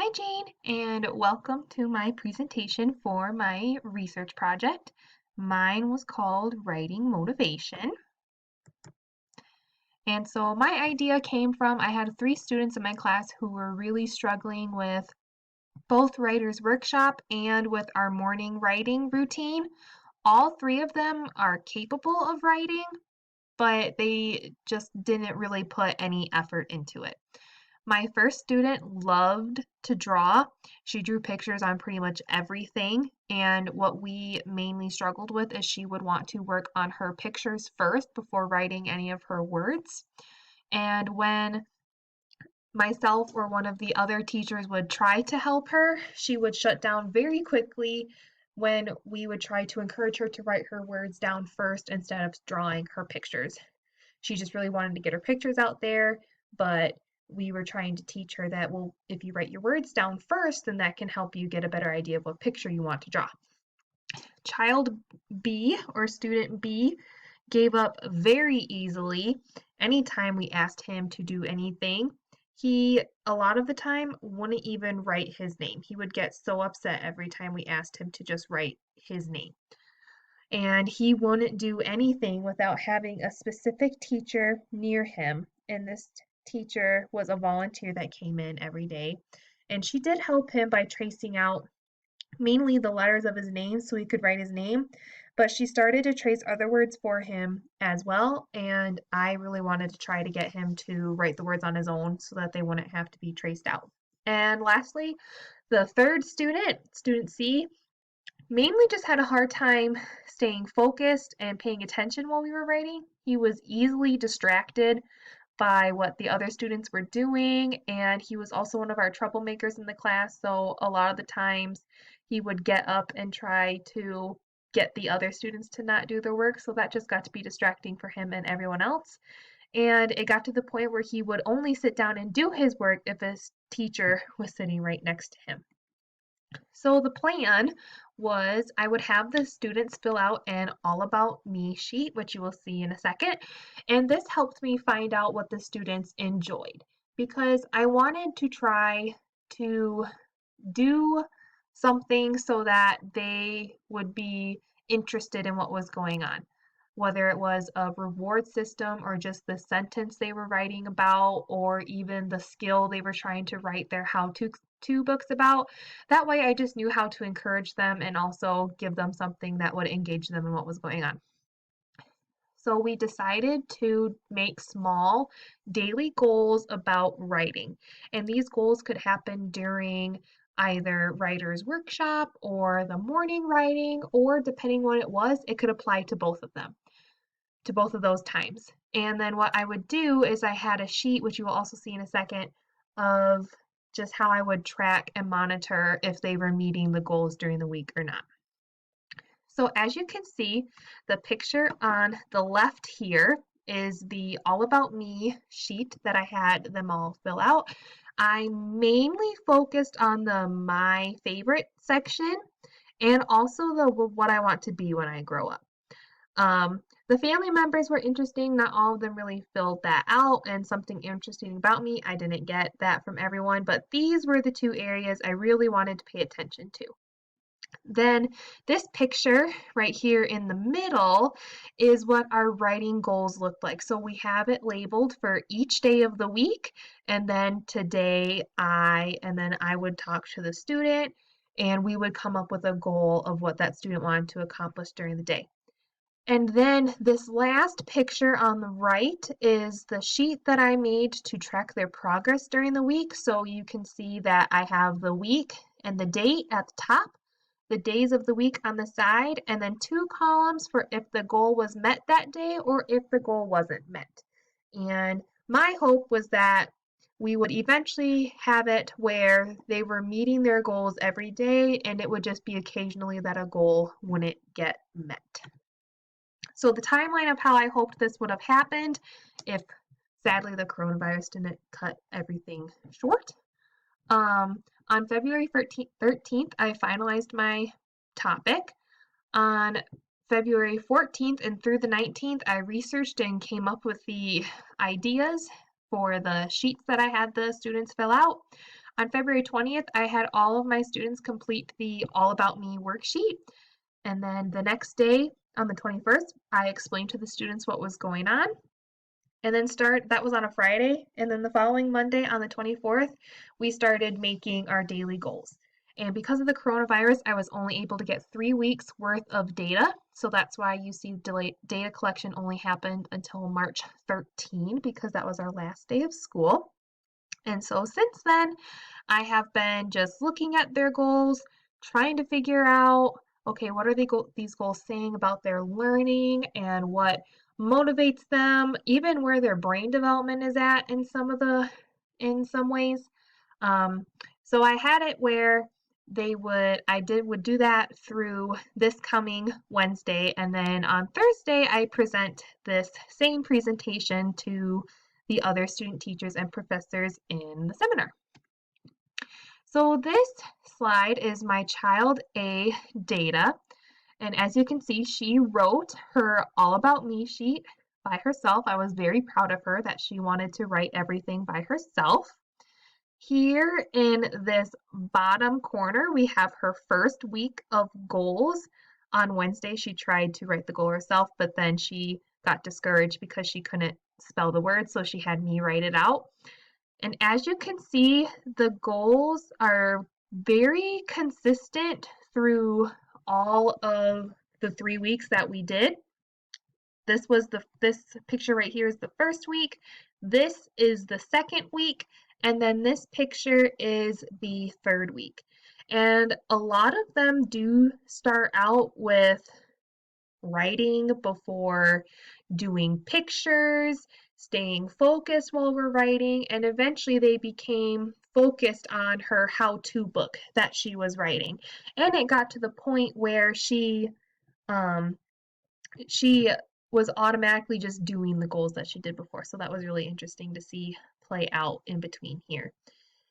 Hi Jane, and welcome to my presentation for my research project. Mine was called Writing Motivation. And so my idea came from I had three students in my class who were really struggling with both writer's workshop and with our morning writing routine. All three of them are capable of writing, but they just didn't really put any effort into it. My first student loved to draw. She drew pictures on pretty much everything. And what we mainly struggled with is she would want to work on her pictures first before writing any of her words. And when myself or one of the other teachers would try to help her, she would shut down very quickly when we would try to encourage her to write her words down first instead of drawing her pictures. She just really wanted to get her pictures out there, but we were trying to teach her that, well, if you write your words down first, then that can help you get a better idea of what picture you want to draw. Child B or student B gave up very easily anytime we asked him to do anything. He, a lot of the time, wouldn't even write his name. He would get so upset every time we asked him to just write his name. And he wouldn't do anything without having a specific teacher near him. And this teacher was a volunteer that came in every day. And she did help him by tracing out mainly the letters of his name so he could write his name. But she started to trace other words for him as well. And I really wanted to try to get him to write the words on his own so that they wouldn't have to be traced out. And lastly, the third student, student C, mainly just had a hard time staying focused and paying attention while we were writing. He was easily distracted by what the other students were doing, and he was also one of our troublemakers in the class, so a lot of the times he would get up and try to get the other students to not do their work, so that just got to be distracting for him and everyone else. And it got to the point where he would only sit down and do his work if his teacher was sitting right next to him. So the plan was I would have the students fill out an all about me sheet, which you will see in a second. And this helped me find out what the students enjoyed because I wanted to try to do something so that they would be interested in what was going on, whether it was a reward system or just the sentence they were writing about, or even the skill they were trying to write their how to books about. That way, I just knew how to encourage them and also give them something that would engage them in what was going on. So we decided to make small daily goals about writing. And these goals could happen during either writer's workshop or the morning writing, or depending what it was, it could apply to both of them, to both of those times. And then what I would do is I had a sheet, which you will also see in a second, of just how I would track and monitor if they were meeting the goals during the week or not. So as you can see, the picture on the left here is the All About Me sheet that I had them all fill out. I mainly focused on the My Favorite section and also the what I want to be when I grow up. The family members were interesting. Not all of them really filled that out. And something interesting about me, I didn't get that from everyone, but these were the two areas I really wanted to pay attention to. Then this picture right here in the middle is what our writing goals look like. So we have it labeled for each day of the week, and then today and then I would talk to the student and we would come up with a goal of what that student wanted to accomplish during the day. And then this last picture on the right is the sheet that I made to track their progress during the week. So you can see that I have the week and the date at the top, the days of the week on the side, and then two columns for if the goal was met that day or if the goal wasn't met. And my hope was that we would eventually have it where they were meeting their goals every day, and it would just be occasionally that a goal wouldn't get met. So the timeline of how I hoped this would have happened, if sadly the coronavirus didn't cut everything short. On February 13th, I finalized my topic. On February 14th and through the 19th, I researched and came up with the ideas for the sheets that I had the students fill out. On February 20th, I had all of my students complete the All About Me worksheet. And then the next day, on the 21st, I explained to the students what was going on. And then that was on a Friday. And then the following Monday, on the 24th, we started making our daily goals. And because of the coronavirus, I was only able to get 3 weeks worth of data. So that's why you see data collection only happened until March 13, because that was our last day of school. And so since then, I have been just looking at their goals, trying to figure out, okay, what are these goals saying about their learning and what motivates them, even where their brain development is at in some ways. Um, so I had it where would do that through this coming Wednesday, and then on Thursday I present this same presentation to the other student teachers and professors in the seminar. So this slide is my child A data, and as you can see, she wrote her All About Me sheet by herself. I was very proud of her that she wanted to write everything by herself. Here in this bottom corner, we have her first week of goals. On Wednesday, she tried to write the goal herself, but then she got discouraged because she couldn't spell the word, so she had me write it out. And as you can see, the goals are very consistent through all of the 3 weeks that we did. This picture right here is the first week. This is the second week, and then this picture is the third week. And a lot of them do start out with writing before doing pictures, staying focused while we're writing, and eventually they became focused on her how-to book that she was writing. And it got to the point where um, she was automatically just doing the goals that she did before. So that was really interesting to see play out in between here.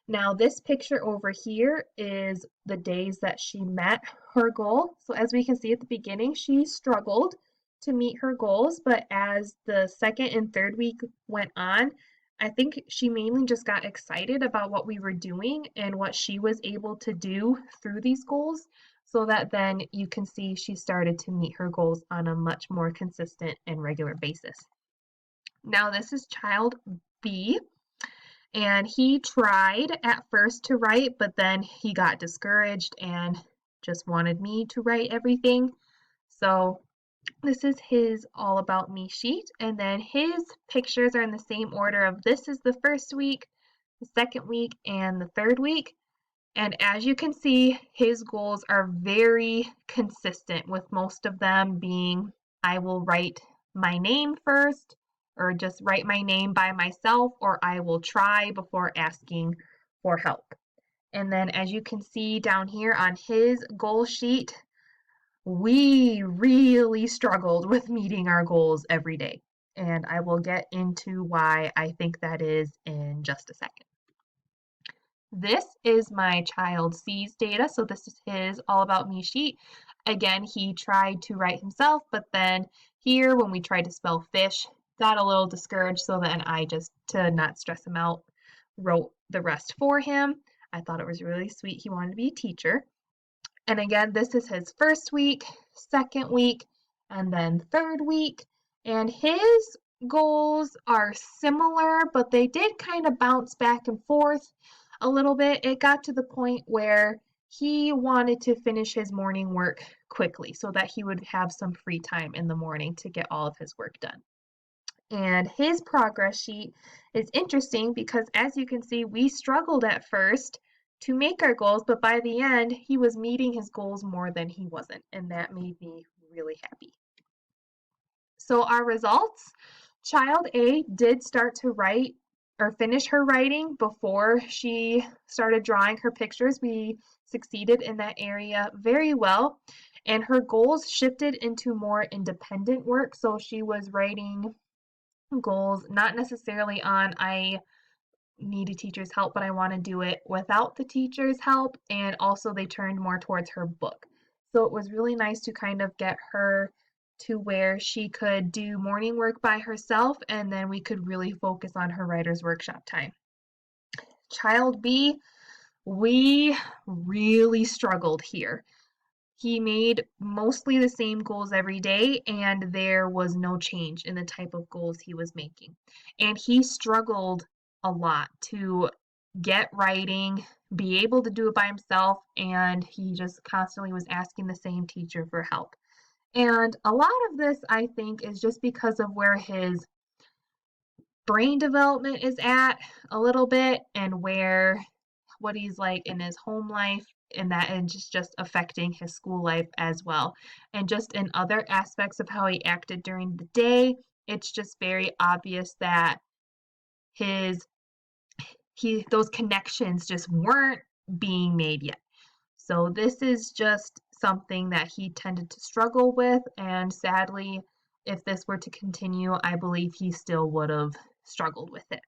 Now this picture over here is the days that she met her goal. So as we can see at the beginning, she struggled to meet her goals, but as the second and third week went on, I think she mainly just got excited about what we were doing and what she was able to do through these goals, so that then you can see she started to meet her goals on a much more consistent and regular basis. Now this is child B. And he tried at first to write, but then he got discouraged and just wanted me to write everything. So this is his All About Me sheet. And then his pictures are in the same order of this is the first week, the second week, and the third week. And as you can see, his goals are very consistent, with most of them being I will write my name first, or just write my name by myself, or I will try before asking for help. And then as you can see down here on his goal sheet, we really struggled with meeting our goals every day. And I will get into why I think that is in just a second. This is my child C's data, so this is his All About Me sheet. Again, he tried to write himself, but then here when we tried to spell fish, got a little discouraged, so then I just, to not stress him out, wrote the rest for him. I thought it was really sweet. He wanted to be a teacher. And again, this is his first week, second week, and then third week. And his goals are similar, but they did kind of bounce back and forth a little bit. It got to the point where he wanted to finish his morning work quickly so that he would have some free time in the morning to get all of his work done. And his progress sheet is interesting because, as you can see, we struggled at first to make our goals, but by the end, he was meeting his goals more than he wasn't, and that made me really happy. So our results, child A did start to write or finish her writing before she started drawing her pictures. We succeeded in that area very well, and her goals shifted into more independent work. So she was writing goals not necessarily on I need a teacher's help, but I want to do it without the teacher's help, and also they turned more towards her book. So it was really nice to kind of get her to where she could do morning work by herself, and then we could really focus on her writer's workshop time. Child B, We really struggled here. He made mostly the same goals every day, and there was no change in the type of goals he was making. And he struggled a lot to get writing, be able to do it by himself, and he just constantly was asking the same teacher for help. And a lot of this, I think, is just because of where his brain development is at a little bit and where what he's like in his home life and that and just affecting his school life as well. And just in other aspects of how he acted during the day, it's just very obvious that his he those connections just weren't being made yet. So this is just something that he tended to struggle with, and sadly, if this were to continue, I believe he still would have struggled with it.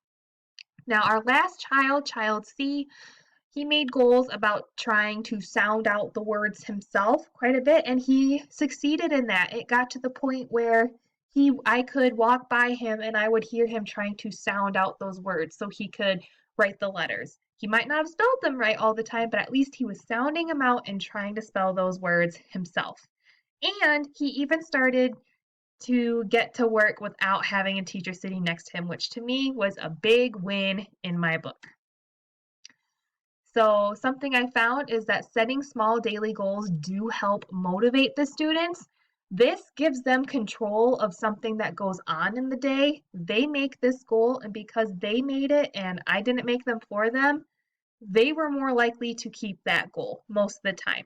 Now, our last child, child C, he made goals about trying to sound out the words himself quite a bit, and he succeeded in that. It got to the point where I could walk by him and I would hear him trying to sound out those words so he could write the letters. He might not have spelled them right all the time, but at least he was sounding them out and trying to spell those words himself. And he even started to get to work without having a teacher sitting next to him, which to me was a big win in my book. So something I found is that setting small daily goals do help motivate the students. This gives them control of something that goes on in the day. They make this goal, and because they made it and I didn't make them for them, they were more likely to keep that goal most of the time.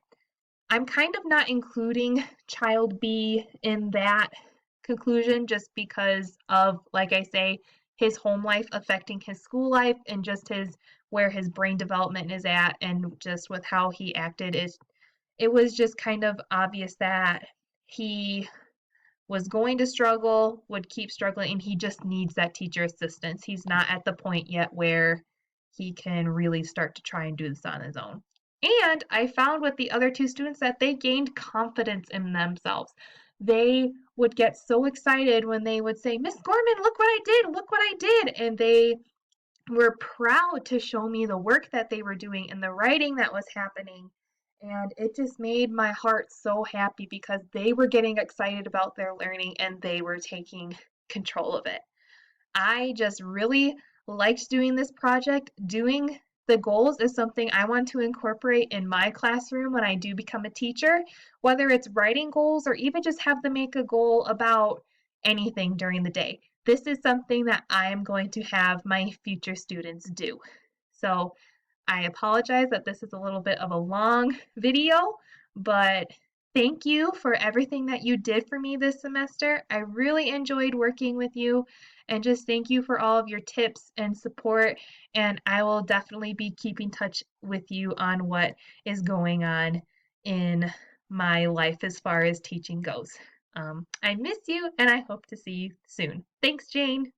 I'm kind of not including child B in that conclusion just because of, like I say, his home life affecting his school life and just his where his brain development is at and just with how he acted is it was just kind of obvious that he was going to struggle, would keep struggling, and he just needs that teacher assistance. He's not at the point yet where he can really start to try and do this on his own. And I found with the other two students that they gained confidence in themselves. They would get so excited when they would say, Miss Gorman, look what I did, look what I did. And they were proud to show me the work that they were doing and the writing that was happening. And it just made my heart so happy because they were getting excited about their learning and they were taking control of it. I just really liked doing this project. Doing the goals is something I want to incorporate in my classroom when I do become a teacher, whether it's writing goals or even just have them make a goal about anything during the day. This is something that I'm going to have my future students do. So I apologize that this is a little bit of a long video, but thank you for everything that you did for me this semester. I really enjoyed working with you, and just thank you for all of your tips and support. And I will definitely be keeping touch with you on what is going on in my life as far as teaching goes. I miss you, and I hope to see you soon. Thanks, Jane.